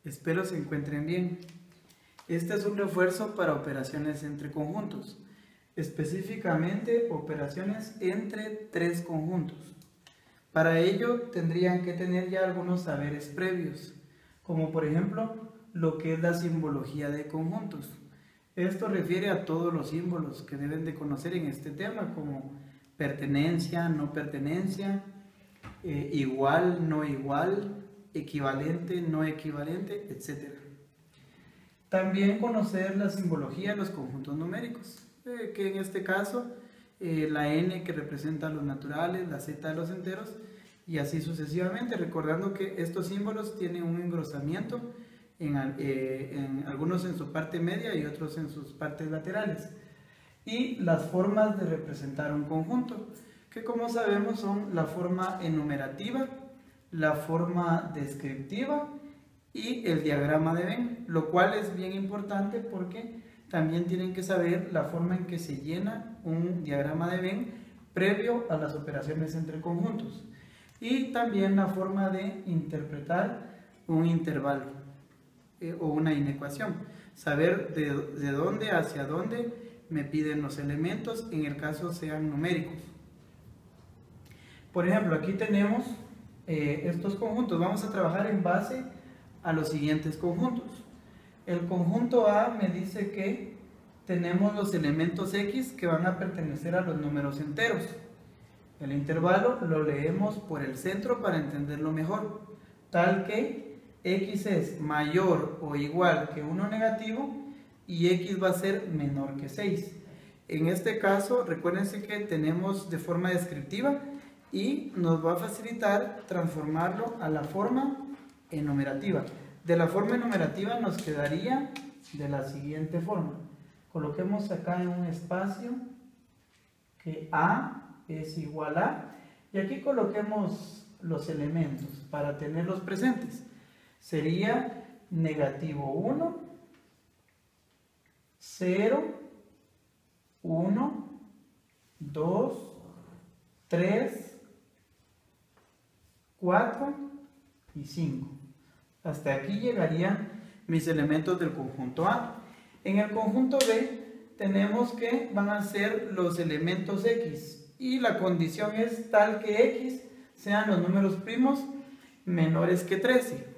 Espero se encuentren bien. Este es un refuerzo para operaciones entre conjuntos, específicamente operaciones entre tres conjuntos. Para ello tendrían que tener ya algunos saberes previos, como por ejemplo lo que es la simbología de conjuntos. Esto refiere a todos los símbolos que deben de conocer en este tema, como pertenencia, no pertenencia, igual, no igual, equivalente, no equivalente, etc. También conocer la simbología de los conjuntos numéricos, que en este caso la n que representa los naturales, la z de los enteros y así sucesivamente, recordando que estos símbolos tienen un engrosamiento en algunos en su parte media y otros en sus partes laterales. Y las formas de representar un conjunto, que como sabemos son la forma enumerativa, la forma descriptiva y el diagrama de Venn, lo cual es bien importante porque también tienen que saber la forma en que se llena un diagrama de Venn previo a las operaciones entre conjuntos y también la forma de interpretar un intervalo o una inecuación, saber de dónde hacia dónde me piden los elementos en el caso sean numéricos. Por ejemplo, aquí tenemos estos conjuntos. Vamos a trabajar en base a los siguientes conjuntos. El conjunto A me dice que tenemos los elementos X que van a pertenecer a los números enteros. El intervalo lo leemos por el centro para entenderlo mejor, tal que X es mayor o igual que 1 negativo y X va a ser menor que 6. En este caso, recuérdense que tenemos de forma descriptiva y nos va a facilitar transformarlo a la forma enumerativa. De la forma enumerativa nos quedaría de la siguiente forma. Coloquemos acá en un espacio que A es igual a, y aquí coloquemos los elementos para tenerlos presentes. Sería negativo 1, 0, 1, 2, 3, 4 y 5. Hasta aquí llegarían mis elementos del conjunto A. En el conjunto B tenemos que van a ser los elementos X y la condición es tal que X sean los números primos menores que 13.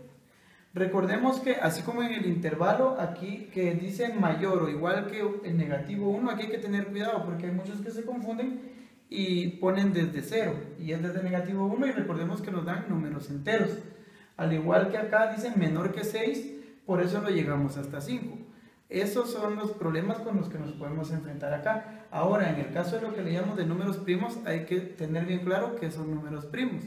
Recordemos que así como en el intervalo aquí que dicen mayor o igual que el negativo 1, aquí hay que tener cuidado porque hay muchos que se confunden y ponen desde 0 y es desde negativo 1 y recordemos que nos dan números enteros. Al igual que acá dicen menor que 6, por eso lo llegamos hasta 5. Esos son los problemas con los que nos podemos enfrentar acá. Ahora, en el caso de lo que le llamamos de números primos, hay que tener bien claro que son números primos.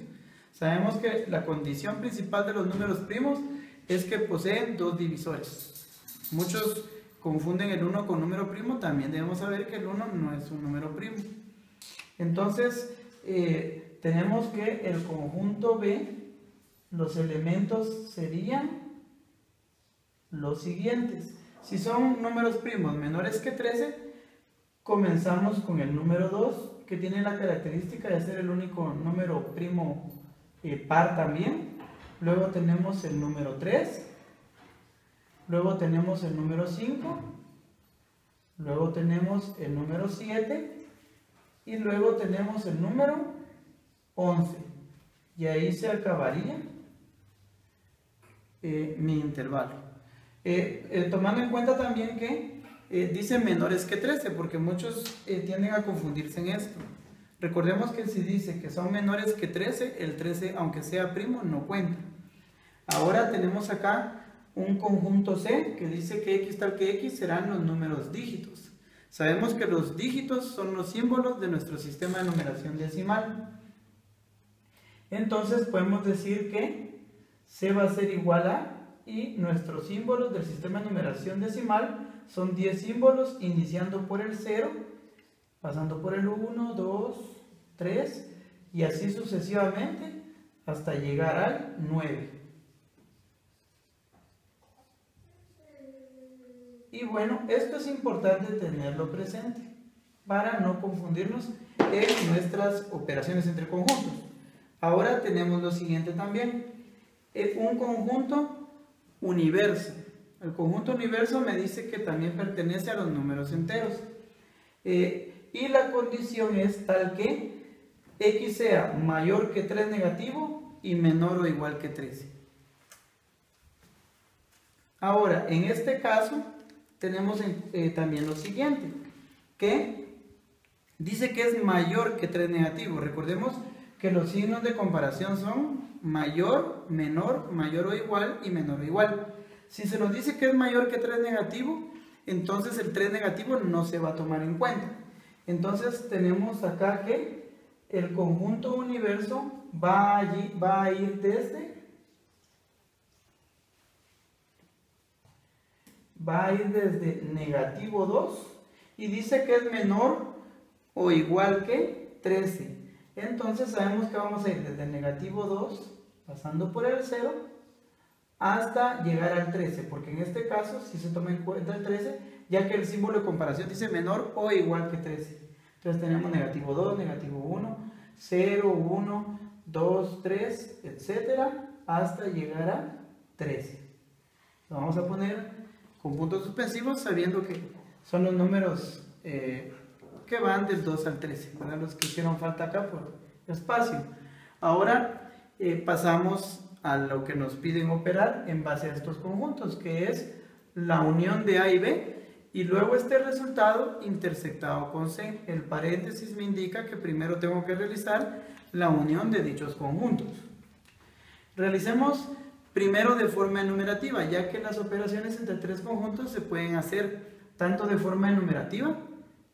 Sabemos que la condición principal de los números primos es que poseen dos divisores. Muchos confunden el 1 con número primo, también debemos saber que el 1 no es un número primo. Entonces, tenemos que el conjunto B, los elementos serían los siguientes. Si son números primos menores que 13, comenzamos con el número 2, que tiene la característica de ser el único número primo par también. Luego tenemos el número 3, luego tenemos el número 5, luego tenemos el número 7 y luego tenemos el número 11. Y ahí se acabaría mi intervalo. Tomando en cuenta también que dicen menores que 13, porque muchos tienden a confundirse en esto. Recordemos que si dice que son menores que 13, el 13, aunque sea primo, no cuenta. Ahora tenemos acá un conjunto C que dice que X tal que X serán los números dígitos. Sabemos que los dígitos son los símbolos de nuestro sistema de numeración decimal. Entonces podemos decir que C va a ser igual a, y nuestros símbolos del sistema de numeración decimal son 10 símbolos iniciando por el 0, pasando por el 1, 2, 3 y así sucesivamente hasta llegar al 9. Y bueno, esto es importante tenerlo presente para no confundirnos en nuestras operaciones entre conjuntos. Ahora tenemos lo siguiente también. Un conjunto universo. El conjunto universo me dice que también pertenece a los números enteros. Y la condición es tal que x sea mayor que 3 negativo y menor o igual que 13. Ahora, en este caso, tenemos también lo siguiente, que dice que es mayor que 3 negativo. Recordemos que los signos de comparación son mayor, menor, mayor o igual y menor o igual. Si se nos dice que es mayor que 3 negativo, entonces el 3 negativo no se va a tomar en cuenta. Entonces tenemos acá que el conjunto universo va a ir desde negativo 2 y dice que es menor o igual que 13. Entonces sabemos que vamos a ir desde negativo 2, pasando por el 0, hasta llegar al 13, porque en este caso si se toma en cuenta el 13, ya que el símbolo de comparación dice menor o igual que 13. Entonces tenemos negativo 2, negativo 1, 0, 1, 2, 3, etcétera, hasta llegar a 13. Lo vamos a poner con puntos suspensivos, sabiendo que son los números que van del 2 al 13, ¿verdad? Los que hicieron falta acá por espacio. Ahora pasamos a lo que nos piden operar en base a estos conjuntos, que es la unión de A y B, y luego este resultado intersectado con C. El paréntesis me indica que primero tengo que realizar la unión de dichos conjuntos. Realicemos primero de forma enumerativa, ya que las operaciones entre tres conjuntos se pueden hacer tanto de forma enumerativa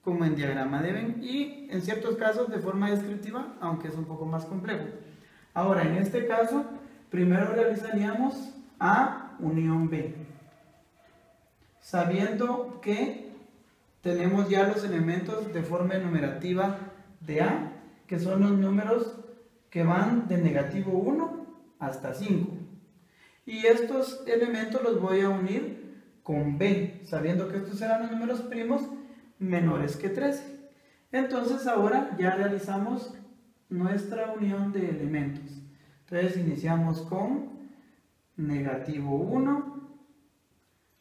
como en diagrama de Venn y en ciertos casos de forma descriptiva, aunque es un poco más complejo. Ahora, en este caso, primero realizaríamos A unión B, sabiendo que tenemos ya los elementos de forma enumerativa de A, que son los números que van de negativo 1 hasta 5. Y estos elementos los voy a unir con B, sabiendo que estos serán los números primos menores que 13. Entonces ahora ya realizamos nuestra unión de elementos. Entonces iniciamos con negativo 1,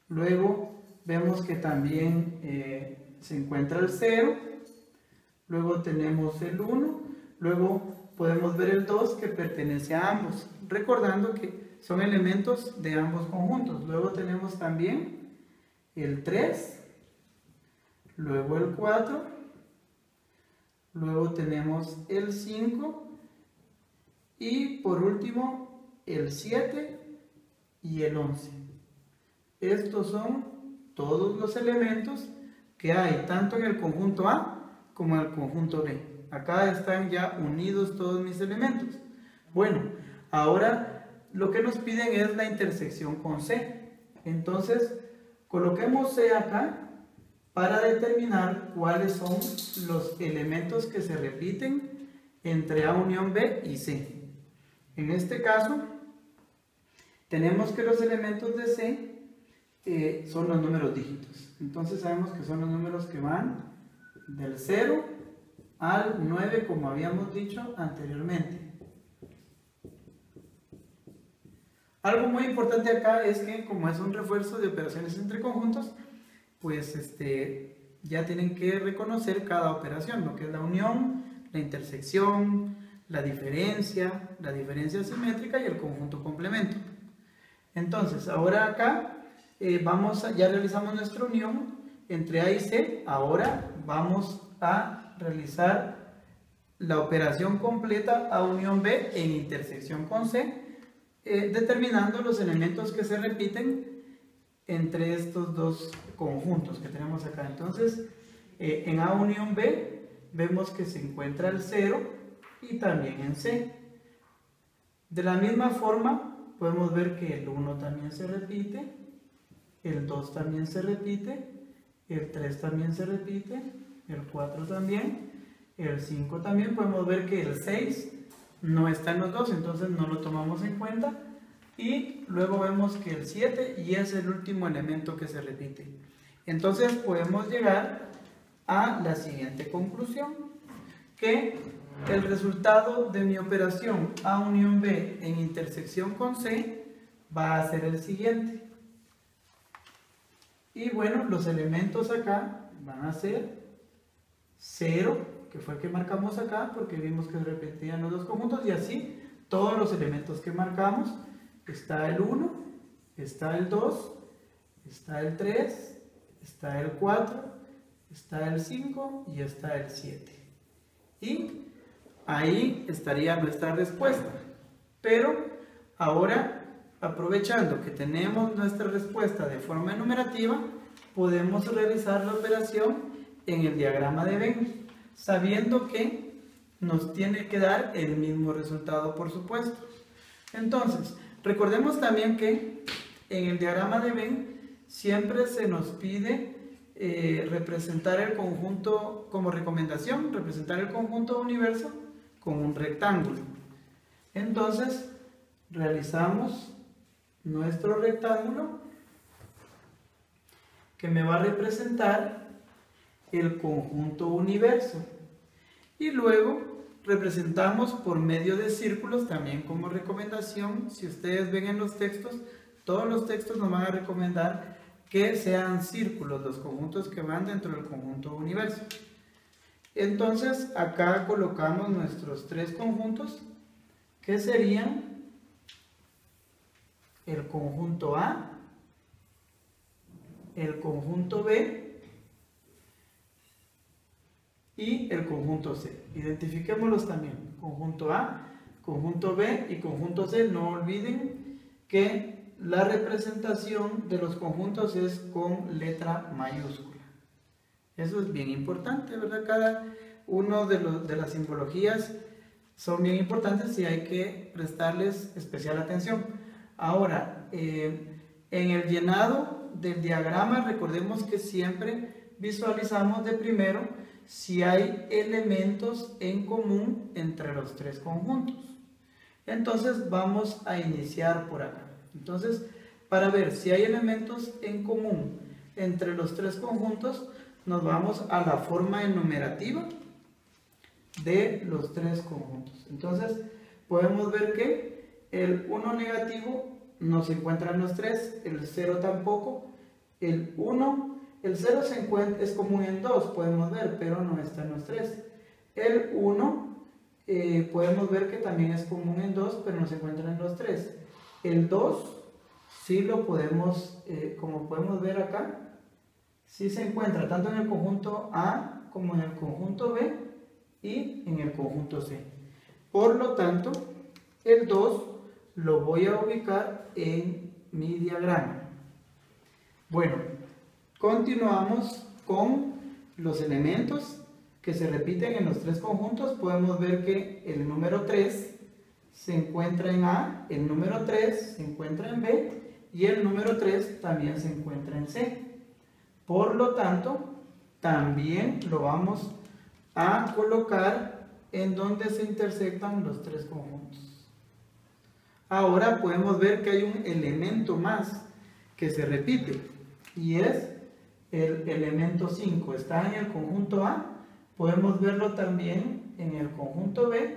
luego vemos que también se encuentra el 0, luego tenemos el 1, luego podemos ver el 2 que pertenece a ambos, recordando que son elementos de ambos conjuntos. Luego tenemos también el 3, luego el 4, luego tenemos el 5 y por último el 7 y el 11. Estos son todos los elementos que hay tanto en el conjunto A como en el conjunto B. Acá están ya unidos todos mis elementos. Bueno, ahora lo que nos piden es la intersección con C. Entonces, coloquemos C acá para determinar cuáles son los elementos que se repiten entre A unión B y C. En este caso, tenemos que los elementos de C son los números dígitos. Entonces sabemos que son los números que van del 0 al 9, como habíamos dicho anteriormente. Algo muy importante acá es que, como es un refuerzo de operaciones entre conjuntos, pues ya tienen que reconocer cada operación, lo que es la unión, la intersección, la diferencia simétrica y el conjunto complemento. Entonces, ahora acá ya realizamos nuestra unión entre A y C. Ahora vamos a realizar la operación completa A unión B en intersección con C, determinando los elementos que se repiten entre estos dos conjuntos que tenemos acá. Entonces, en A unión B vemos que se encuentra el 0 y también en C. De la misma forma, podemos ver que el 1 también se repite, el 2 también se repite, el 3 también se repite, el 4 también, el 5 también. Podemos ver que el 6 no está en los dos, entonces no lo tomamos en cuenta. Y luego vemos que el 7 y es el último elemento que se repite. Entonces podemos llegar a la siguiente conclusión, que el resultado de mi operación A unión B en intersección con C va a ser el siguiente. Y bueno, los elementos acá van a ser 0, que fue el que marcamos acá, porque vimos que repetían los dos conjuntos, y así todos los elementos que marcamos. Está el 1, está el 2, está el 3, está el 4, está el 5 y está el 7. Y ahí estaría nuestra respuesta. Pero ahora, aprovechando que tenemos nuestra respuesta de forma enumerativa, podemos realizar la operación en el diagrama de Venn, sabiendo que nos tiene que dar el mismo resultado, por supuesto. Entonces, recordemos también que en el diagrama de Venn siempre se nos pide representar el conjunto, como recomendación, representar el conjunto universo con un rectángulo. Entonces, realizamos nuestro rectángulo que me va a representar el conjunto universo. Y luego representamos por medio de círculos también como recomendación. Si ustedes ven en los textos, todos los textos nos van a recomendar que sean círculos los conjuntos que van dentro del conjunto universo. Entonces acá colocamos nuestros tres conjuntos, que serían el conjunto A, el conjunto B y el conjunto C. Identifiquémoslos también: conjunto A, conjunto B y conjunto C. No olviden que la representación de los conjuntos es con letra mayúscula. Eso es bien importante, ¿verdad? Cada uno de las simbologías son bien importantes y hay que prestarles especial atención. Ahora, en el llenado del diagrama, recordemos que siempre visualizamos de primero si hay elementos en común entre los tres conjuntos. Entonces vamos a iniciar por acá. Entonces, para ver si hay elementos en común entre los tres conjuntos, nos vamos a la forma enumerativa de los tres conjuntos. Entonces, podemos ver que el 1 negativo no se encuentra en los tres, el 0 tampoco, el 1, el 0 es común en 2, podemos ver, pero no está en los tres. El 1 podemos ver que también es común en 2, pero no se encuentra en los tres. El 2 sí lo podemos, como podemos ver acá, sí se encuentra tanto en el conjunto A como en el conjunto B y en el conjunto C. Por lo tanto, el 2 lo voy a ubicar en mi diagrama. Bueno, continuamos con los elementos que se repiten en los tres conjuntos. Podemos ver que el número 3 se encuentra en A, el número 3 se encuentra en B y el número 3 también se encuentra en C. Por lo tanto, también lo vamos a colocar en donde se intersectan los tres conjuntos. Ahora podemos ver que hay un elemento más que se repite y es el elemento 5. Está en el conjunto A, podemos verlo también en el conjunto B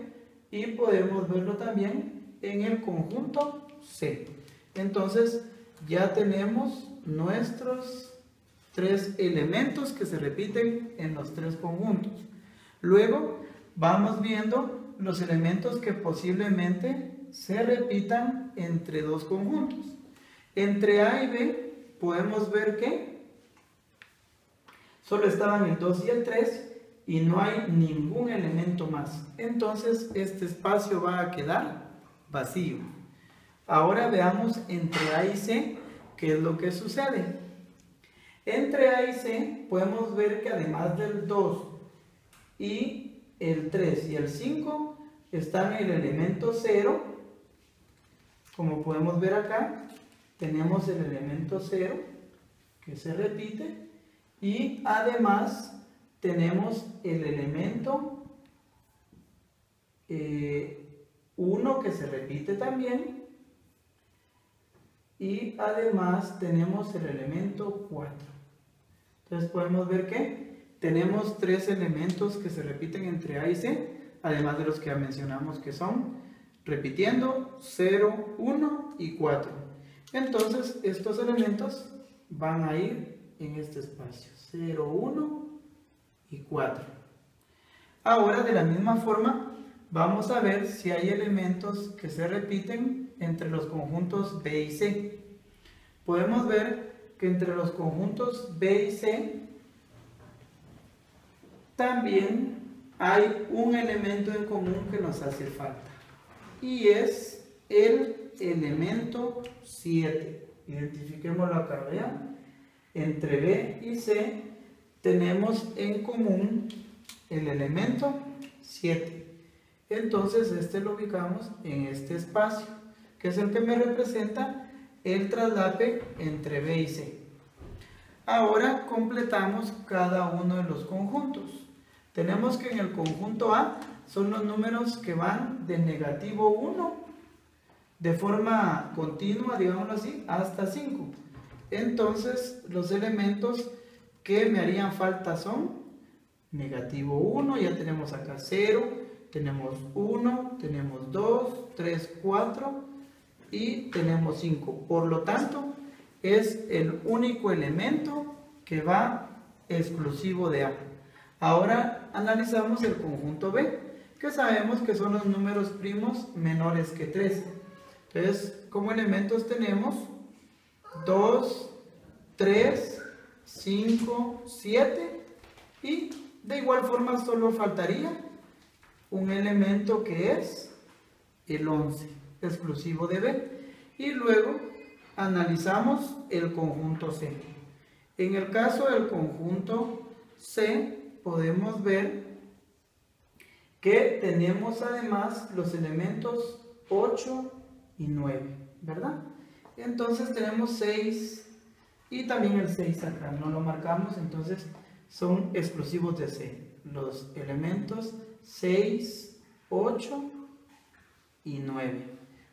y podemos verlo también en el conjunto C. Entonces ya tenemos nuestros tres elementos que se repiten en los tres conjuntos. Luego vamos viendo los elementos que posiblemente se repitan entre dos conjuntos. Entre A y B podemos ver que solo estaban el 2 y el 3 y no hay ningún elemento más. Entonces este espacio va a quedar vacío. Ahora veamos entre A y C qué es lo que sucede. Entre A y C podemos ver que además del 2 y el 3 y el 5 están el elemento 0. Como podemos ver acá, tenemos el elemento 0 que se repite y además tenemos el elemento 1 que se repite también y además tenemos el elemento 4. Entonces podemos ver que tenemos tres elementos que se repiten entre A y C, además de los que ya mencionamos que son, repitiendo, 0, 1 y 4. Entonces estos elementos van a ir en este espacio, 0, 1 y 4. Ahora de la misma forma vamos a ver si hay elementos que se repiten entre los conjuntos B y C. Podemos ver que entre los conjuntos B y C también hay un elemento en común que nos hace falta y es el elemento 7. Identifiquémoslo acá, vean. Entre B y C tenemos en común el elemento 7. Entonces este lo ubicamos en este espacio, que es el que me representa el traslape entre B y C. Ahora completamos cada uno de los conjuntos. Tenemos que en el conjunto A son los números que van de negativo 1 de forma continua, digámoslo así, hasta 5. Entonces los elementos que me harían falta son negativo 1, ya tenemos acá 0, tenemos 1, tenemos 2, 3, 4 y tenemos 5. Por lo tanto, es el único elemento que va exclusivo de A. Ahora analizamos el conjunto B, que sabemos que son los números primos menores que 3. Entonces, como elementos tenemos 2, 3, 5, 7 y de igual forma solo faltaría un elemento que es el 11, exclusivo de B. Y luego analizamos el conjunto C. En el caso del conjunto C podemos ver que tenemos además los elementos 8 y 9, ¿verdad? Entonces tenemos 6 y también el 6 acá, no lo marcamos, entonces son exclusivos de C. Los elementos 6, 8 y 9.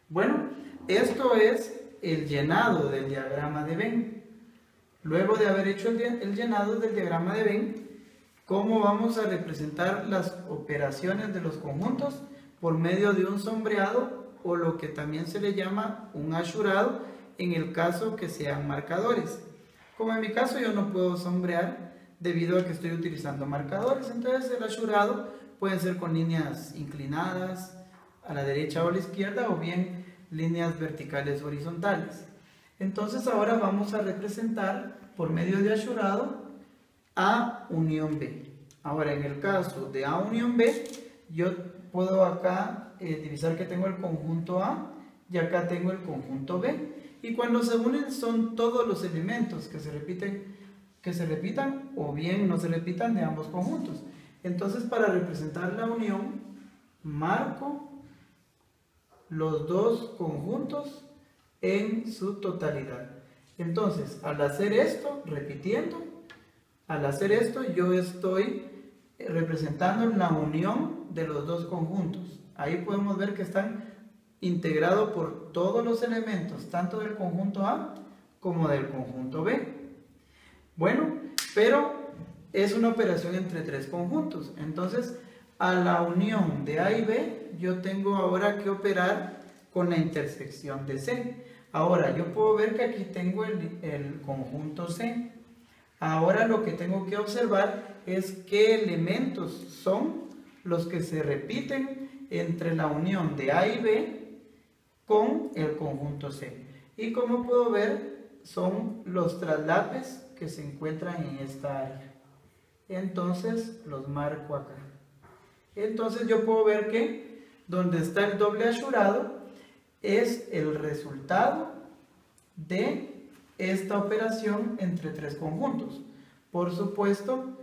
Bueno, esto es el llenado del diagrama de Venn. Luego de haber hecho el llenado del diagrama de Venn, ¿cómo vamos a representar las operaciones de los conjuntos? Por medio de un sombreado o lo que también se le llama un asurado en el caso que sean marcadores. Como en mi caso yo no puedo sombrear debido a que estoy utilizando marcadores, entonces el asurado puede ser con líneas inclinadas a la derecha o a la izquierda o bien líneas verticales horizontales. Entonces ahora vamos a representar por medio de asurado A unión B. Ahora en el caso de A unión B, yo puedo acá divisar que tengo el conjunto A y acá tengo el conjunto B. Y cuando se unen son todos los elementos que se repitan o bien no se repitan de ambos conjuntos. Entonces para representar la unión, marco los dos conjuntos en su totalidad. Entonces al hacer esto, repitiendo, al hacer esto yo estoy representando la unión de los dos conjuntos. Ahí podemos ver que están integrados por todos los elementos, tanto del conjunto A como del conjunto B. Bueno, pero es una operación entre tres conjuntos. Entonces, a la unión de A y B, yo tengo ahora que operar con la intersección de C. Ahora, yo puedo ver que aquí tengo el conjunto C. Ahora lo que tengo que observar es qué elementos son los que se repiten entre la unión de A y B con el conjunto C. Y como puedo ver, son los traslapes que se encuentran en esta área. Entonces los marco acá. Entonces yo puedo ver que donde está el doble asurado es el resultado de esta operación entre tres conjuntos. Por supuesto,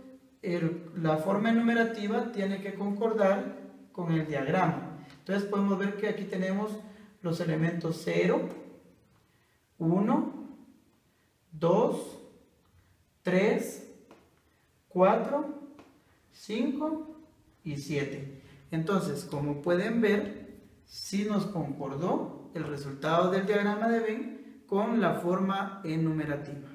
la forma enumerativa tiene que concordar con el diagrama. Entonces podemos ver que aquí tenemos los elementos 0, 1, 2, 3, 4, 5 y 7. Entonces, como pueden ver, sí nos concordó el resultado del diagrama de Venn con la forma enumerativa.